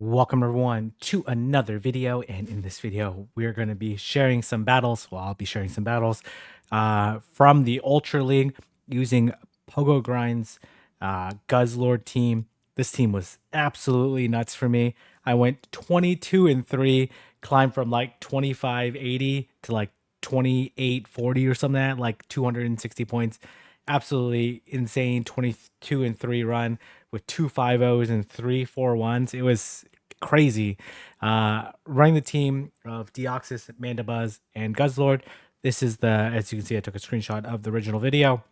Welcome everyone to another video, and in this video we're going to be sharing some battles. Well, I'll be sharing some battles from the Ultra League using Pogo Grind's Guzzlord team. This team was absolutely nuts for me. I went 22-3, climbed from like 2580 to like 2840 or something like that, like 260 points. Absolutely insane 22-3 run with 2 5-0s and 3 4-1s. It was crazy. Running the team of Deoxys, Mandibuzz, and Guzzlord. This is as you can see, I took a screenshot of the original video.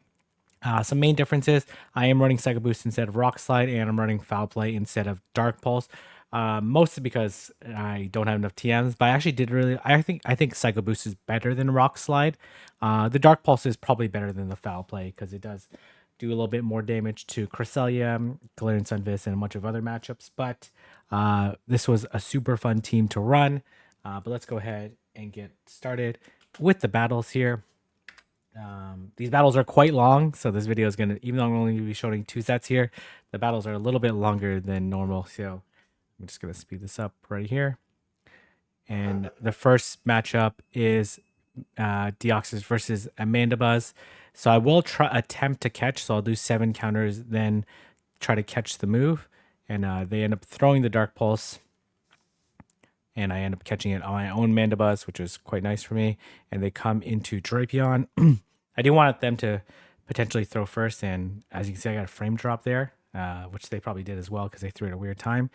Some main differences: I am running Psycho Boost instead of Rock Slide, and I'm running Foul Play instead of Dark Pulse. Mostly because I don't have enough TMs, but I actually did really. I think Psycho Boost is better than Rock Slide. The Dark Pulse is probably better than the Foul Play because it does do a little bit more damage to Cresselia, Galarian Sunvis, and a bunch of other matchups. But this was a super fun team to run. But let's go ahead and get started with the battles here. These battles are quite long, so this video is gonna, even though I'm only gonna be showing 2 sets here, the battles are a little bit longer than normal. So I'm just gonna speed this up right here. And the first matchup is Deoxys versus Amandabuzz. So I will attempt to catch. So I'll do 7 counters, then try to catch the move. And they end up throwing the Dark Pulse. And I end up catching it on my own Mandibuzz, which was quite nice for me. And they come into Drapion. I do want them to potentially throw first. And as you can see, I got a frame drop there, which they probably did as well because they threw it at a weird time.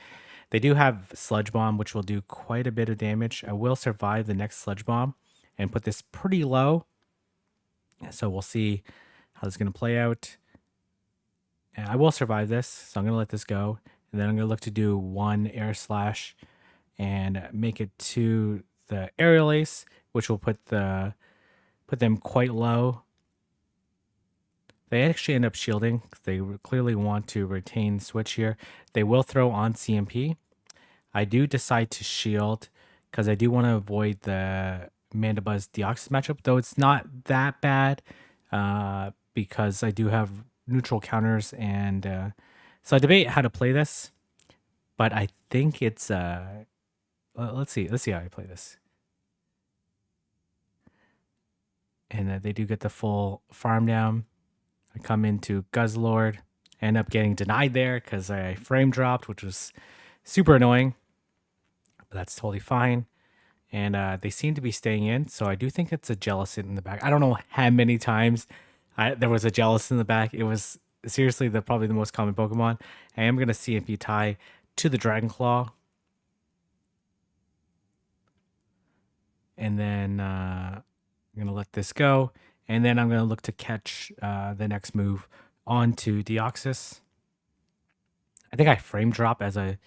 They do have Sludge Bomb, which will do quite a bit of damage. I will survive the next Sludge Bomb and put this pretty low. So we'll see how this is going to play out. And I will survive this, so I'm going to let this go. And then I'm going to look to do 1 Air Slash and make it to the Aerial Ace, which will put them quite low. They actually end up shielding. They clearly want to retain switch here. They will throw on CMP. I do decide to shield because I do want to avoid the Mandibuzz Deoxys matchup, though it's not that bad because I do have neutral counters, and so I debate how to play this, but I think it's let's see how I play this. And they do get the full farm down. I come into Guzzlord, end up getting denied there because I frame dropped, which was super annoying, but that's totally fine. And they seem to be staying in, so I do think it's a Jellicent in the back. I don't know how many times there was a Jellicent in the back. It was seriously probably the most common Pokemon. I am going to CMP tie to the Dragon Claw. And then I'm going to let this go. And then I'm going to look to catch the next move onto Deoxys. I think I frame drop as I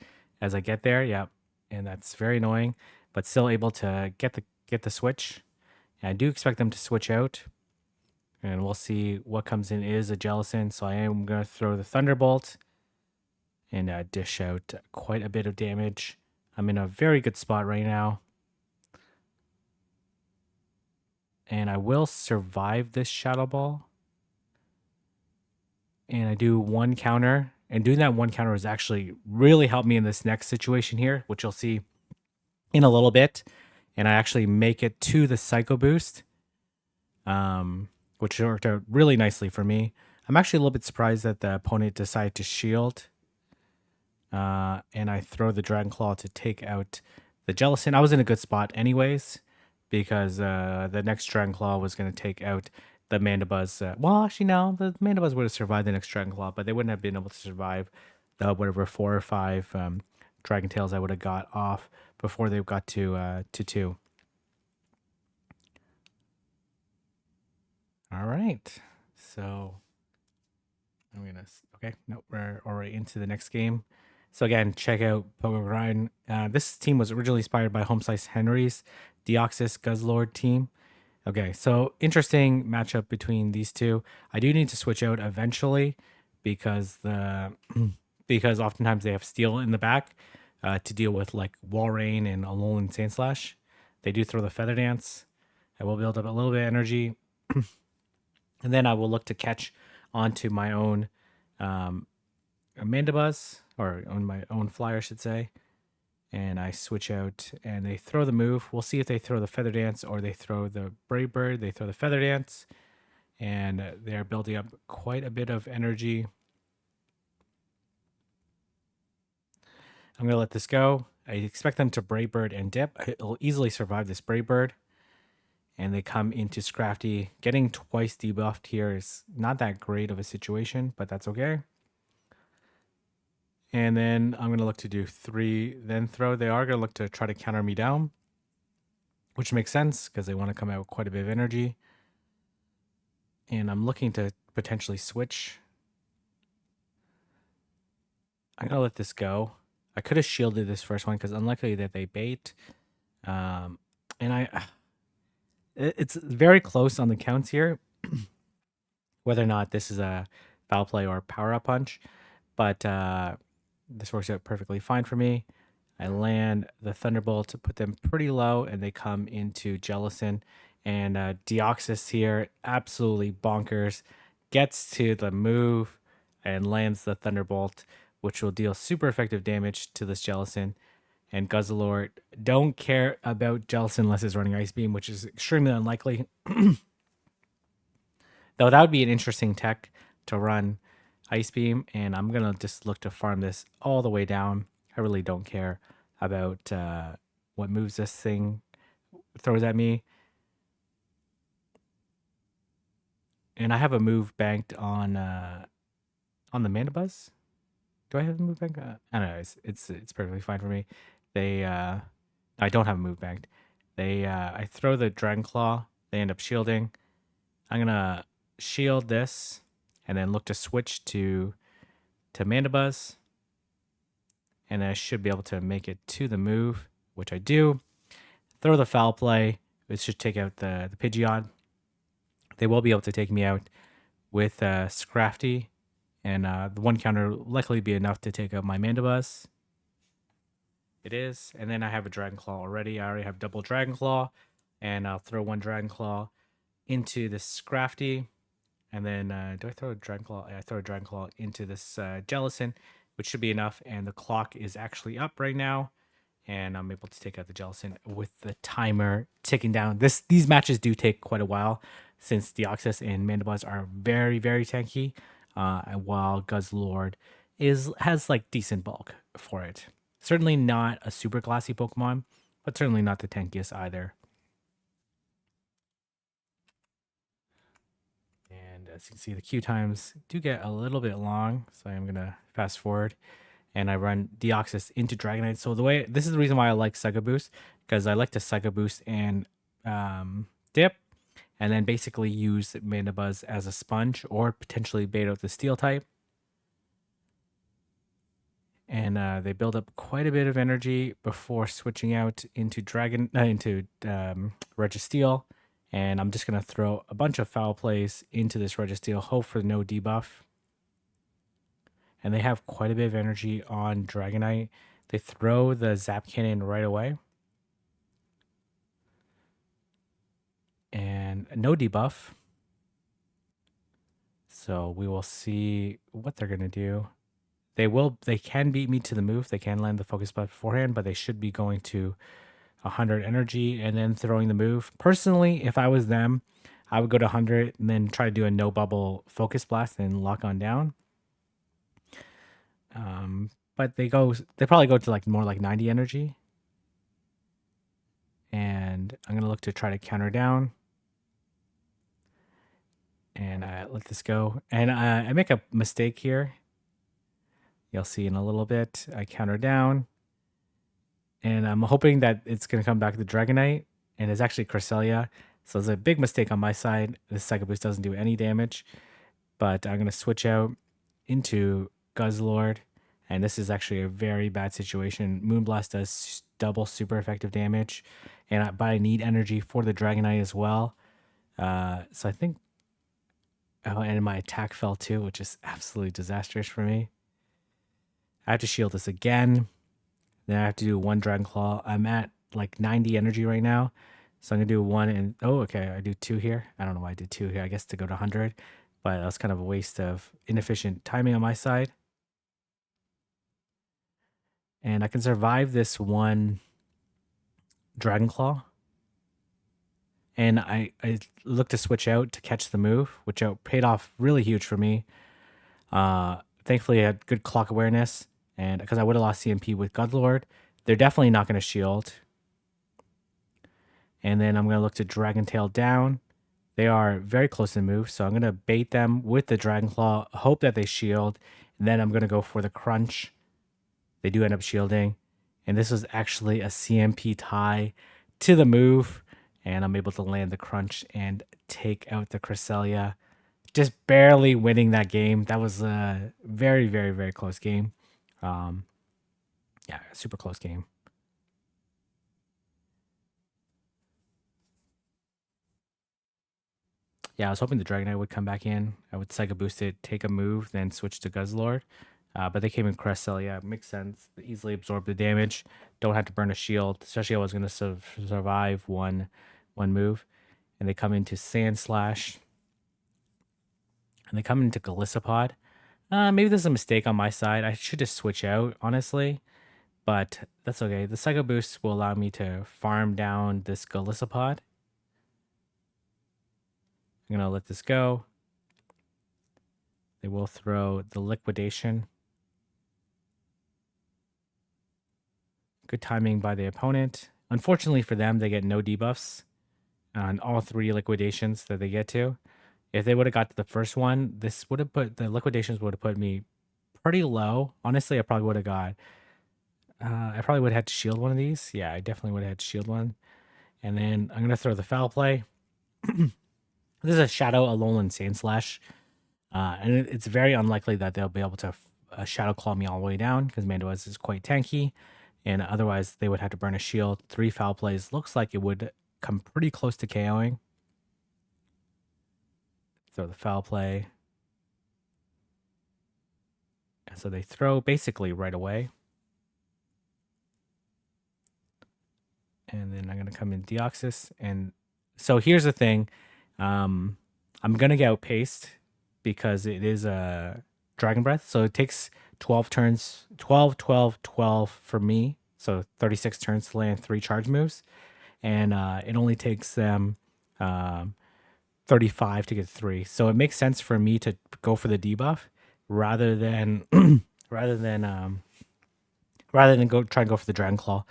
get there. Yep. And that's very annoying, but still able to get the switch. And I do expect them to switch out. And we'll see what comes in is a Jellicent. So I am going to throw the Thunderbolt and dish out quite a bit of damage. I'm in a very good spot right now. And I will survive this Shadow Ball. And I do 1 counter. And doing that 1 counter has actually really helped me in this next situation here, which you'll see in a little bit. And I actually make it to the Psycho Boost, which worked out really nicely for me. I'm actually a little bit surprised that the opponent decided to shield. And I throw the Dragon Claw to take out the Jellicent. I was in a good spot anyways, because the next Dragon Claw was going to take out the Mandibuzz. Well, actually, no, the Mandibuzz would have survived the next Dragon Claw, but they wouldn't have been able to survive the whatever 4 or 5 Dragon Tails I would have got off before they got to 2. All right, so I'm gonna we're already into the next game. So again, check out Pokémon Grind. This team was originally inspired by Home Slice Henry's Deoxys Guzzlord team. Okay, so interesting matchup between these two. I do need to switch out eventually because because oftentimes they have Steel in the back to deal with like Walrein and Alolan Sandslash. They do throw the Feather Dance. I will build up a little bit of energy, and then I will look to catch onto my own Mandibuzz, or on my own flyer, I should say. And I switch out and they throw the move. We'll see if they throw the Feather Dance or they throw the Brave Bird. They throw the Feather Dance, and they're building up quite a bit of energy. I'm going to let this go. I expect them to Brave Bird and dip. It'll easily survive this Brave Bird. And they come into Scrafty. Getting twice debuffed here is not that great of a situation, but that's okay. And then I'm going to look to do 3, then throw. They are going to look to try to counter me down, which makes sense because they want to come out with quite a bit of energy. And I'm looking to potentially switch. I'm going to let this go. I could have shielded this first one because unlikely that they bait. And it's very close on the counts here, whether or not this is a foul play or power up punch. But this works out perfectly fine for me. I land the Thunderbolt to put them pretty low, and they come into Jellicent. And Deoxys here, absolutely bonkers, gets to the move and lands the Thunderbolt, which will deal super effective damage to this Jellicent. And Guzzlord don't care about Jellicent unless it's running Ice Beam, which is extremely unlikely. Though that would be an interesting tech to run Ice Beam, and I'm going to just look to farm this all the way down. I really don't care about what moves this thing throws at me. And I have a move banked on the Mandibuzz. Do I have a move banked? I don't know. It's perfectly fine for me. I don't have a move banked. I throw the Dragon Claw. They end up shielding. I'm gonna shield this and then look to switch to Mandibuzz. And I should be able to make it to the move, which I do. Throw the foul play. It should take out the Pidgeot. They will be able to take me out with Scrafty. And the one counter will likely be enough to take out my Mandibuzz. It is. And then I have a Dragon Claw already. I already have double Dragon Claw. And I'll throw one Dragon Claw into this Scrafty. And then do I throw a Dragon Claw? I throw a Dragon Claw into this Jellicent, which should be enough. And the clock is actually up right now. And I'm able to take out the Jellicent with the timer ticking down. These matches do take quite a while since Deoxys and Mandibuzz are very, very tanky. While Guzzlord has like decent bulk for it. Certainly not a super classy Pokemon, but certainly not the tankiest either. And as you can see, the queue times do get a little bit long, so I'm gonna fast forward. And I run Deoxys into Dragonite. So this is the reason why I like Psycho Boost, because I like to Psycho Boost and dip, and then basically use Mandibuzz as a sponge or potentially bait out the Steel type. And they build up quite a bit of energy before switching out into Registeel. And I'm just going to throw a bunch of foul plays into this Registeel, hope for no debuff. And they have quite a bit of energy on Dragonite. They throw the Zap Cannon right away. And no debuff. So we will see what they're going to do. They can beat me to the move. They can land the Focus Blast beforehand, but they should be going to 100 energy and then throwing the move. Personally, if I was them, I would go to 100 and then try to do a no bubble Focus Blast and lock on down. But they probably go to more like 90 energy. And I'm going to look to try to counter down. And let this go. And I make a mistake here. You'll see in a little bit. I counter down. And I'm hoping that it's going to come back to Dragonite. And it's actually Cresselia. So it's a big mistake on my side. This Psycho Boost doesn't do any damage. But I'm going to switch out into Guzzlord. And this is actually a very bad situation. Moonblast does double super effective damage. But I need energy for the Dragonite as well. So I think... Oh, and my attack fell too, which is absolutely disastrous for me. I have to shield this again. Then I have to do one Dragon Claw. I'm at like 90 energy right now. So I'm going to do one and... Oh, okay. I do 2 here. I don't know why I did 2 here. I guess to go to 100. But that was kind of a waste of inefficient timing on my side. And I can survive this one Dragon Claw. And I looked to switch out to catch the move, which paid off really huge for me. Thankfully, I had good clock awareness, and because I would have lost CMP with Guzzlord, they're definitely not going to shield. And then I'm going to look to Dragon Tail down. They are very close to move, so I'm going to bait them with the Dragon Claw, hope that they shield, and then I'm going to go for the Crunch. They do end up shielding, and this was actually a CMP tie to the move, and I'm able to land the Crunch and take out the Cresselia, just barely winning that game. That was a very, very, very close game. Yeah, super close game. Yeah, I was hoping the Dragonite would come back in. I would Psycho Boost it, take a move, then switch to Guzzlord. But they came in Cresselia. Makes sense. They easily absorb the damage. Don't have to burn a shield, especially I was going to survive one move. And they come into Sand Slash. And they come into Galissapod. Maybe there's a mistake on my side. I should just switch out, honestly. But that's okay. The Psycho Boost will allow me to farm down this Galissapod. I'm going to let this go. They will throw the Liquidation. Good timing by the opponent. Unfortunately for them, they get no debuffs on all 3 liquidations that they get to. If they would have got to the first one, this would have put the liquidations would have put me pretty low. Honestly, I probably would have got. I probably would have had to shield one of these. Yeah, I definitely would have had to shield one. And then I'm gonna throw the foul play. This is a Shadow, Alolan Sand Slash, and it's very unlikely that they'll be able to Shadow Claw me all the way down because Mandoez is quite tanky, and otherwise they would have to burn a shield. 3 foul plays looks like it would come pretty close to KOing. Throw the foul play. And so they throw basically right away. And then I'm going to come in Deoxys. And so here's the thing. I'm going to get outpaced because it is a Dragon Breath. So it takes 12 turns, 12, 12, 12 for me. So 36 turns to land 3 charge moves. And it only takes them 35 to get 3. So it makes sense for me to go for the debuff rather than rather than go try and go for the Dragon Claw,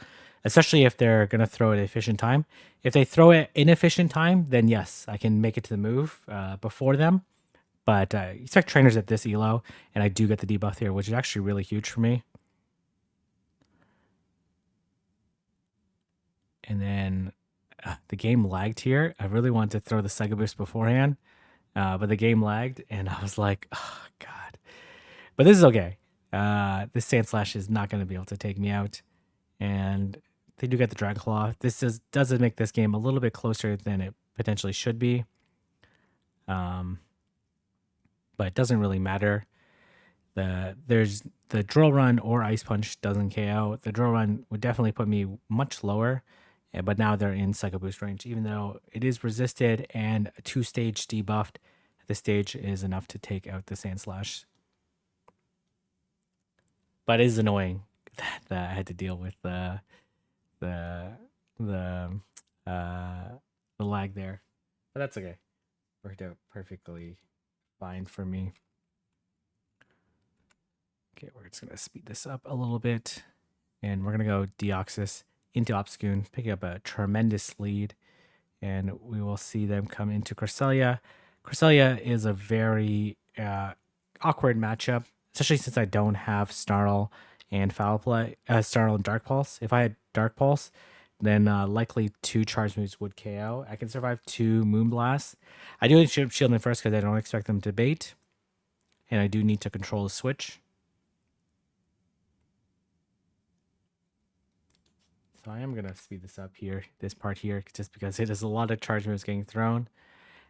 especially if they're gonna throw it at efficient time. If they throw it inefficient time, then yes, I can make it to the move before them. But expect trainers at this elo, and I do get the debuff here, which is actually really huge for me. And then the game lagged here. I really wanted to throw the Psycho Boost beforehand, but the game lagged, and I was like, oh, God. But this is okay. This Sand Slash is not going to be able to take me out. And they do get the Dragon Claw. This does make this game a little bit closer than it potentially should be. But it doesn't really matter. There's the Drill Run or Ice Punch doesn't KO. The Drill Run would definitely put me much lower. But now they're in Psycho Boost range, even though it is resisted and 2-stage debuffed. This stage is enough to take out the Sand Slash. But it is annoying that I had to deal with the lag there. But that's okay. Worked out perfectly fine for me. Okay, we're just gonna speed this up a little bit, and we're gonna go Deoxys into Obscune, picking up a tremendous lead, and we will see them come into Cresselia. Cresselia is a very awkward matchup, especially since I don't have Snarl and Foul Play, Snarl and Dark Pulse. If I had Dark Pulse, then likely 2 charge moves would KO. I can survive 2 Moonblasts. I do need to shield them first because I don't expect them to bait, and I do need to control the switch. So I am going to speed this up here, this part here, just because it is a lot of charge moves getting thrown.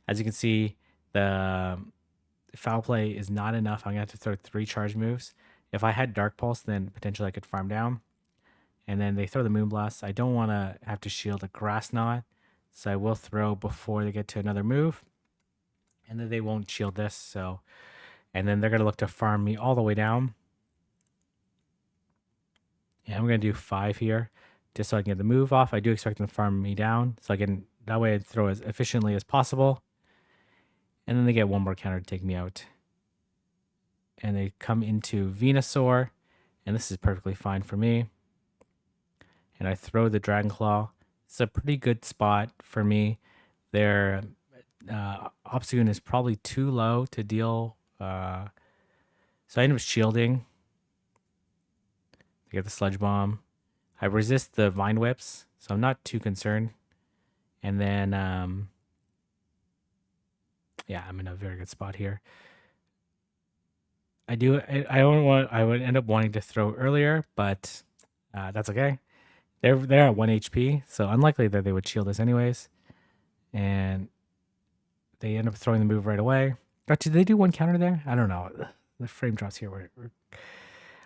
As you can see, the foul play is not enough. I'm going to have to throw 3 charge moves. If I had Dark Pulse, then potentially I could farm down. And then they throw the Moonblast. I don't want to have to shield a Grass Knot, so I will throw before they get to another move. And then they won't shield this, so... And then they're going to look to farm me all the way down. And I'm going to do 5 here just so I can get the move off. I do expect them to farm me down, so I can, that way I throw as efficiently as possible. And then they get one more counter to take me out. And they come into Venusaur, and this is perfectly fine for me. And I throw the Dragon Claw. It's a pretty good spot for me. Their Obstagoon is probably too low to deal. So I end up shielding. I get the Sludge Bomb. I resist the Vine Whips, so I'm not too concerned. And then, yeah, I'm in a very good spot here. I would end up wanting to throw earlier, but that's okay. They're at 1 HP, so unlikely that they would shield us anyways. And they end up throwing the move right away. Did they do one counter there? I don't know. The frame drops here.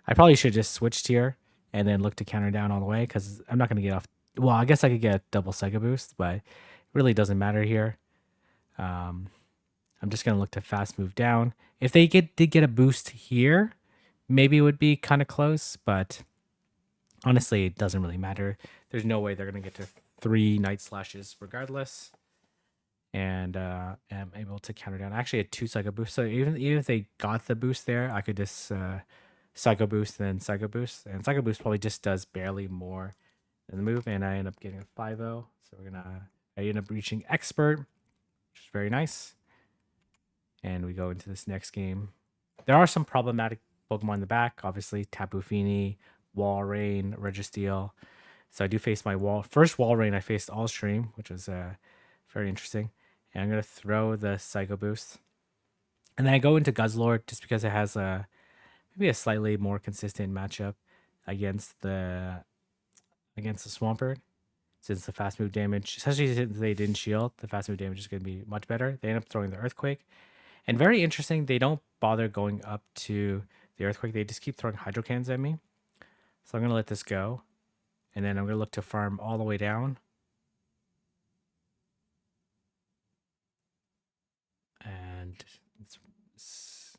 I probably should have just switched here and then look to counter down all the way because I'm not going to get off. Well, I guess I could get double Psycho Boost, but it really doesn't matter here. I'm just going to look to fast move down. If they did get a boost here, maybe it would be kind of close, but honestly, it doesn't really matter. There's no way they're going to get to 3 Night Slashes regardless. And am able to counter down. I actually had 2 Psycho Boosts, so even if they got the boost there, I could just Psycho Boost and then Psycho Boost. And Psycho Boost probably just does barely more than the move, and I end up getting a 5-0. So I end up reaching Expert, which is very nice. And we go into this next game. There are some problematic Pokemon in the back, obviously Tapu Fini, Walrein, Registeel. So I do face my first Walrein I faced all stream, which was very interesting. And I'm going to throw the Psycho Boost. And then I go into Guzzlord just because it has maybe a slightly more consistent matchup against the Swampert. Since the fast move damage, especially since they didn't shield, the fast move damage is going to be much better. They end up throwing the Earthquake. And very interesting, they don't bother going up to the Earthquake. They just keep throwing Hydro Cannons at me. So I'm going to let this go. And then I'm going to look to farm all the way down. And it's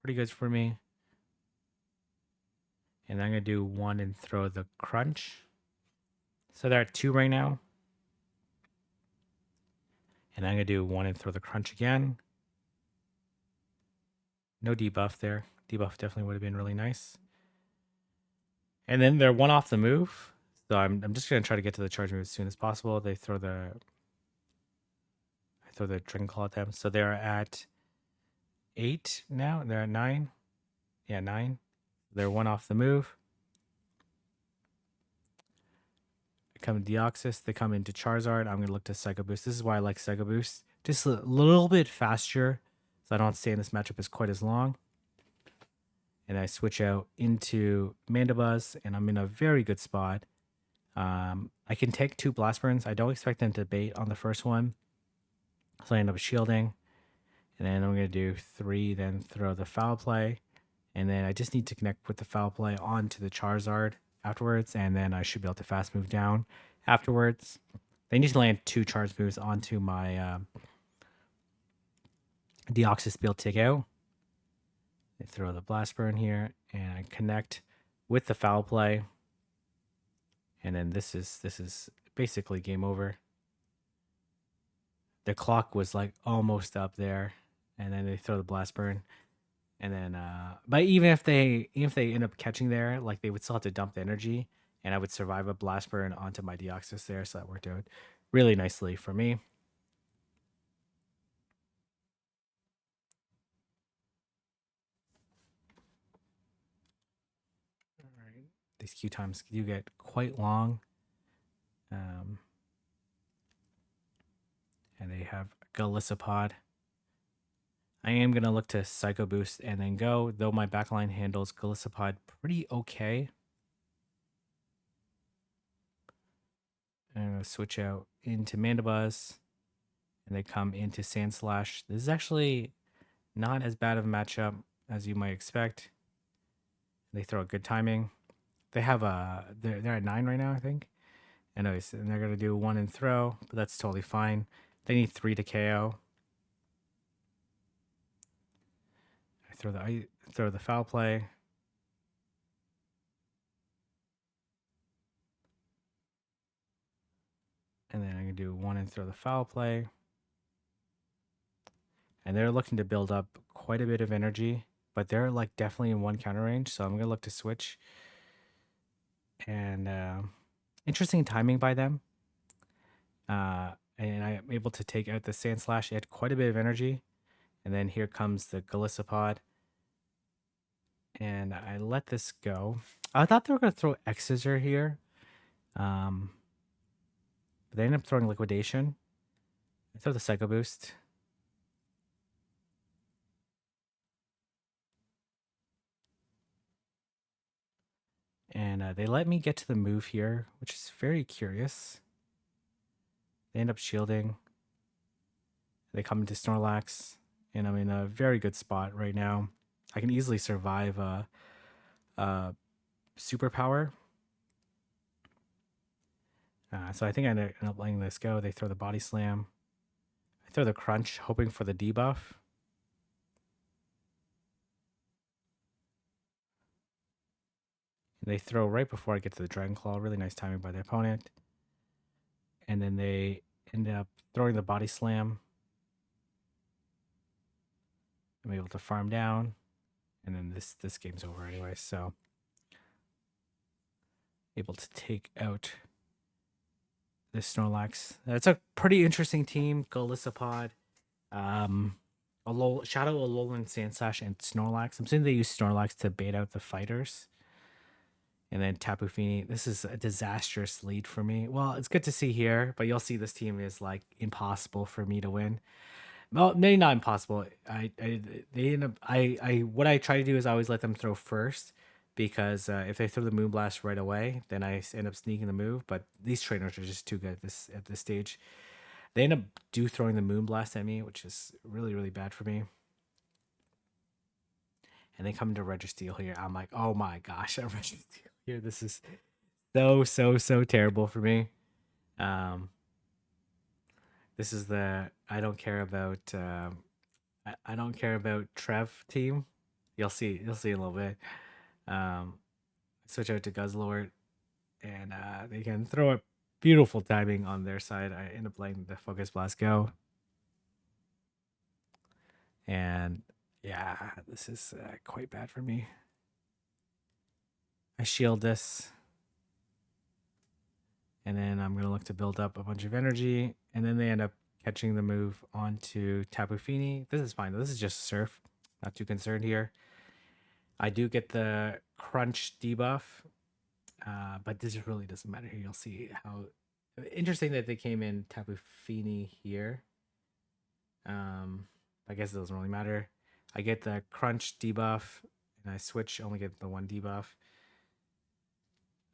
pretty good for me. And I'm going to do 1 and throw the Crunch. So they're at 2 right now. And I'm going to do 1 and throw the Crunch again. No debuff there. Debuff definitely would have been really nice. And then they're 1 off the move. So I'm just going to try to get to the charge move as soon as possible. I throw the Dragon Claw at them. So they're at 8 now. They're at 9. Yeah, 9. They're 1 off the move. They come to Deoxys. They come into Charizard. I'm going to look to Psycho Boost. This is why I like Psycho Boost. Just a little bit faster, so I don't stay in this matchup as quite as long. And I switch out into Mandibuzz, and I'm in a very good spot. I can take 2 Blast Burns. I don't expect them to bait on the first one. So I end up shielding. And then I'm going to do 3, then throw the Foul Play. And then I just need to connect with the Foul Play onto the Charizard afterwards. And then I should be able to fast move down afterwards. They need to land 2 charge moves onto my Deoxys to be able to take out. I throw the Blast Burn here. And I connect with the Foul Play. And then this is basically game over. The clock was like almost up there, and then they throw the Blast Burn, and then but even if they end up catching there, like they would still have to dump the energy, and I would survive a Blast Burn onto my Deoxys there, so that worked out really nicely for me. All right. These queue times do get quite long. And they have Golisopod. I am going to look to Psycho Boost and then go, though my backline handles Golisopod pretty okay. I'm going to switch out into Mandibuzz, and they come into Sandslash. This is actually not as bad of a matchup as you might expect. They throw a good timing. They have they're at 9 right now, I think. Anyways, and they're going to do 1 and throw, but that's totally fine. They need 3 to KO. I throw the Foul Play. can do one and throw the foul play. And they're looking to build up quite a bit of energy, but they're like definitely in one counter range. So I'm going to look to switch. And interesting timing by them. And I'm able to take out the Sand Slash. It had quite a bit of energy. And then here comes the Golisopod. And I let this go. I thought they were going to throw X-Scissor here. But they ended up throwing Liquidation. I throw the Psycho Boost. And they let me get to the move here, which is very curious. They end up shielding. They come into Snorlax. And I'm in a very good spot right now. I can easily survive Superpower. So I think I end up letting this go. They throw the Body Slam. I throw the Crunch, hoping for the debuff. And they throw right before I get to the Dragon Claw. Really nice timing by the opponent. And then they end up throwing the Body Slam. I'm able to farm down. And then this game's over anyway, so able to take out this Snorlax. That's a pretty interesting team. Golisopod, Shadow Alolan Sandslash, and Snorlax. I'm saying they use Snorlax to bait out the fighters. And then Tapu Fini. This is a disastrous lead for me. Well, it's good to see here, but you'll see this team is like impossible for me to win. Well, maybe not impossible. What I try to do is I always let them throw first, because if they throw the Moonblast right away, then I end up sneaking the move. But these trainers are just too good at this stage. They end up throwing the Moonblast at me, which is really, really bad for me. And they come into Registeel here. I'm like, oh my gosh, a Registeel here. This is so terrible for me. This is the I don't care about I don't care about Trev team. You'll see in a little bit. Switch out to Guzzlord, and they can throw a beautiful timing on their side. I end up letting the Focus Blast go. And yeah, this is quite bad for me. I shield this. And then I'm going to look to build up a bunch of energy. And then they end up catching the move onto Tapu Fini. This is fine. This is just Surf. Not too concerned here. I do get the Crunch debuff. But this really doesn't matter here. You'll see how interesting that they came in Tapu Fini here. I guess it doesn't really matter. I get the Crunch debuff. And I switch, only get the one debuff.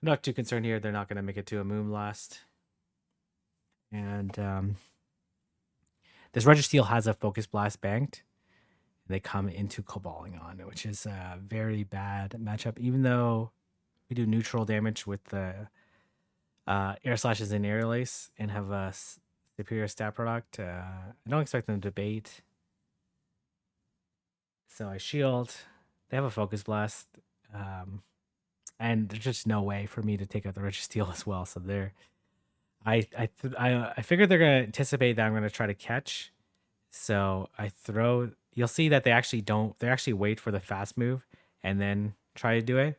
I'm not too concerned here. They're not going to make it to a Moonblast. And this Registeel has a Focus Blast banked. And they come into Caballing on, which is a very bad matchup. Even though we do neutral damage with the Air Slashes and Aerial Ace and have a superior stat product, I don't expect them to bait. So I shield. They have a Focus Blast. And there's just no way for me to take out the Registeel as well. So I figured they're gonna anticipate that I'm gonna try to catch. So I throw. You'll see that they actually don't. They actually wait for the fast move and then try to do it.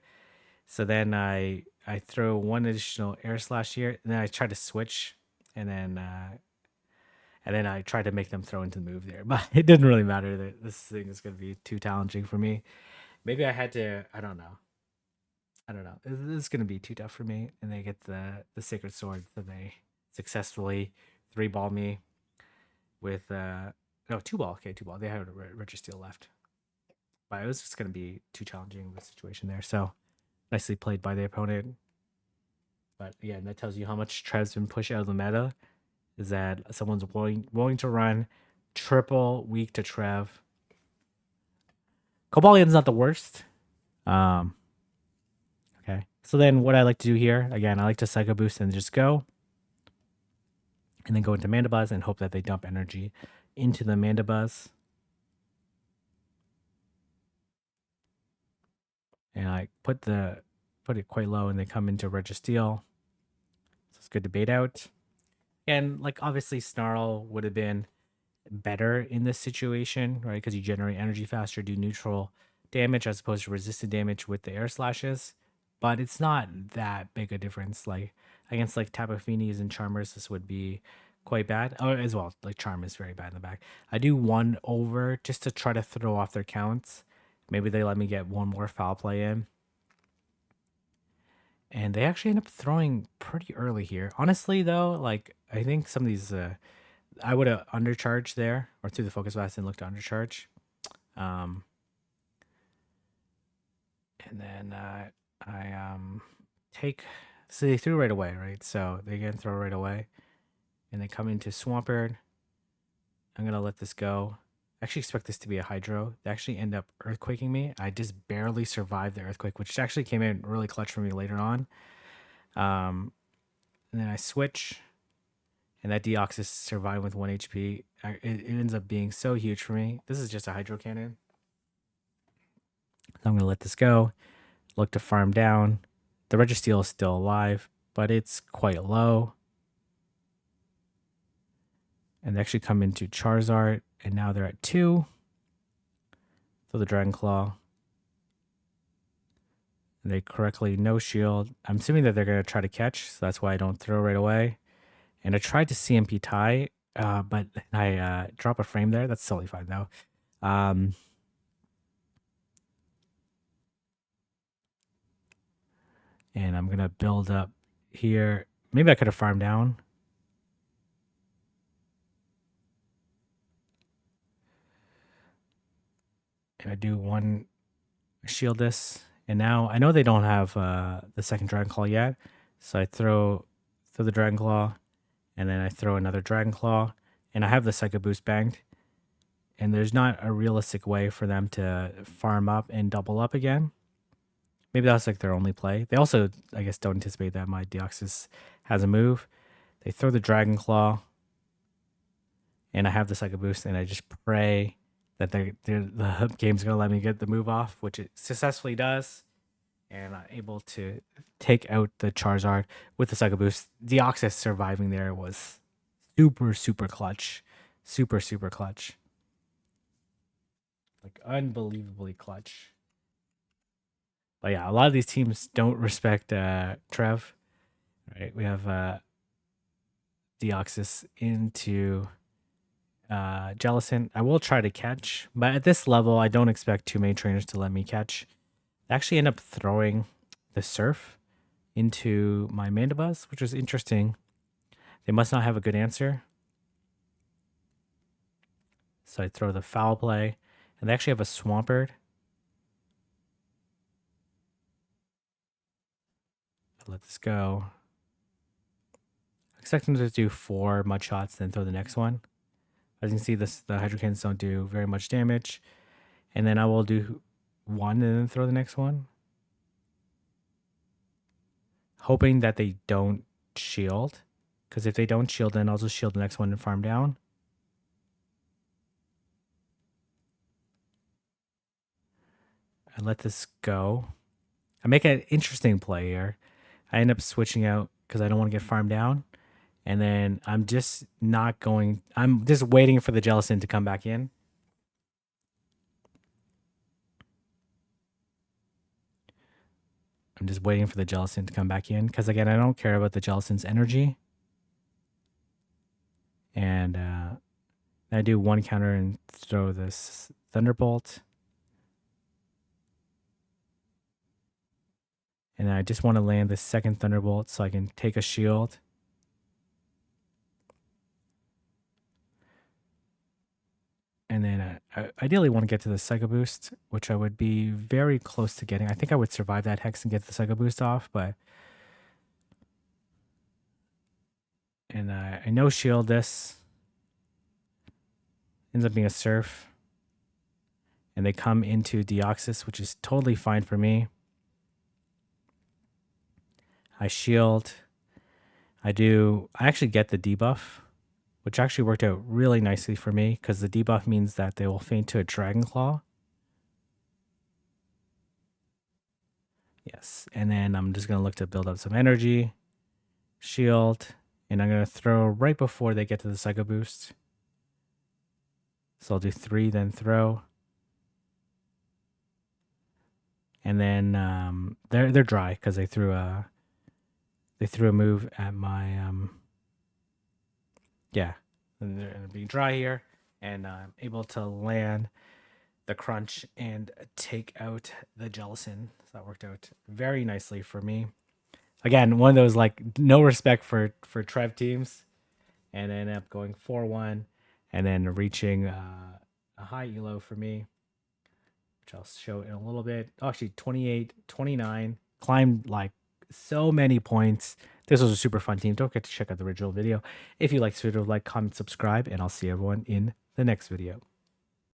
So then I throw one additional Air Slash here, and then I try to switch, and then I try to make them throw into the move there. But it didn't really matter. This thing is gonna be too challenging for me. Maybe I had to. I don't know. This is gonna be too tough for me. And they get the Sacred Sword, so they successfully 3-ball me with no 2-ball. Okay, 2-ball. They had a Registeel left, but it was just gonna be too challenging of a situation there. So nicely played by the opponent. But again, that tells you how much Trev's been pushed out of the meta. Is that someone's willing to run triple weak to Trev. Cobalion's not the worst. Okay. So then what I like to do here, again, I like to Psycho Boost and just go. And then go into Mandibuzz and hope that they dump energy into the Mandibuzz. And I put it quite low and they come into Registeel. So it's good to bait out. And like obviously Snarl would have been better in this situation, right? Because you generate energy faster, do neutral damage as opposed to resisted damage with the air slashes. But it's not that big a difference. Like against like Tapu Finis and Charmers, this would be quite bad. Oh, as well, like Charm is very bad in the back. I do one over just to try to throw off their counts. Maybe they let me get one more foul play in. And they actually end up throwing pretty early here. Honestly, though, like I think some of these I would have undercharged there or through the focus blast and looked to undercharge. Um, and then I take, so they threw right away, right? So they again throw right away and they come into Swampert. I'm going to let this go. I actually expect this to be a Hydro. They actually end up Earthquaking me. I just barely survived the Earthquake, which actually came in really clutch for me later on. And then I switch, and that Deoxys survived with 1 HP. It ends up being so huge for me. This is just a Hydro Cannon. So I'm going to let this go. Look to farm down. The Registeel is still alive, but it's quite low. And they actually come into Charizard, and now they're at 2. Throw the Dragon Claw. And they correctly no shield. I'm assuming that they're going to try to catch, so that's why I don't throw right away. And I tried to CMP tie, but I drop a frame there. That's totally fine, though. And I'm going to build up here. Maybe I could have farmed down. And I do one shield this. And now I know they don't have the second Dragon Claw yet. So I throw the Dragon Claw. And then I throw another Dragon Claw. And I have the Psycho Boost banked. And there's not a realistic way for them to farm up and double up again. Maybe that's like their only play. They also, I guess, don't anticipate that my Deoxys has a move. They throw the Dragon Claw, and I have the Psycho Boost, and I just pray that the game's going to let me get the move off, which it successfully does. And I'm able to take out the Charizard with the Psycho Boost. Deoxys surviving there was super, super clutch. Super, super clutch. Like, unbelievably clutch. But yeah, a lot of these teams don't respect Trev. Right, we have Deoxys into Jellicent. I will try to catch, but at this level, I don't expect too many trainers to let me catch. They actually end up throwing the Surf into my Mandibuzz, which was interesting. They must not have a good answer. So I throw the Foul Play, and they actually have a Swampert. I let this go. I expect them to do 4 mud shots, then throw the next one. As you can see, the Hydro Cannons don't do very much damage. And then I will do 1 and then throw the next one. Hoping that they don't shield. Because if they don't shield, then I'll just shield the next one and farm down. I let this go. I make an interesting play here. I end up switching out because I don't want to get farmed down. And then I'm just not going. I'm just waiting for the Jellicent to come back in. I'm just waiting for the Jellicent to come back in. Because again, I don't care about the Jellicent's energy. And I do 1 counter and throw this Thunderbolt. And I just want to land the second Thunderbolt so I can take a shield. And then I ideally want to get to the Psycho Boost, which I would be very close to getting. I think I would survive that Hex and get the Psycho Boost off, but... And I no shield this. Ends up being a Surf. And they come into Deoxys, which is totally fine for me. I shield. I actually get the debuff, which actually worked out really nicely for me because the debuff means that they will feint to a Dragon Claw. Yes, and then I'm just going to look to build up some energy, shield, And I'm going to throw right before they get to the Psycho Boost. So I'll do 3, then throw. And then they're dry because they threw a move at my yeah. And they're gonna be dry here, and I'm able to land the crunch and take out the Jellicent. So that worked out very nicely for me. Again, one of those like no respect for Trev teams, and I ended up going 4-1, and then reaching a high elo for me, which I'll show in a little bit. Oh, actually, 28, 29, climbed like so many points. This was a super fun team. Don't forget to check out the original video. If you like this video, like, comment, subscribe, and I'll see everyone in the next video.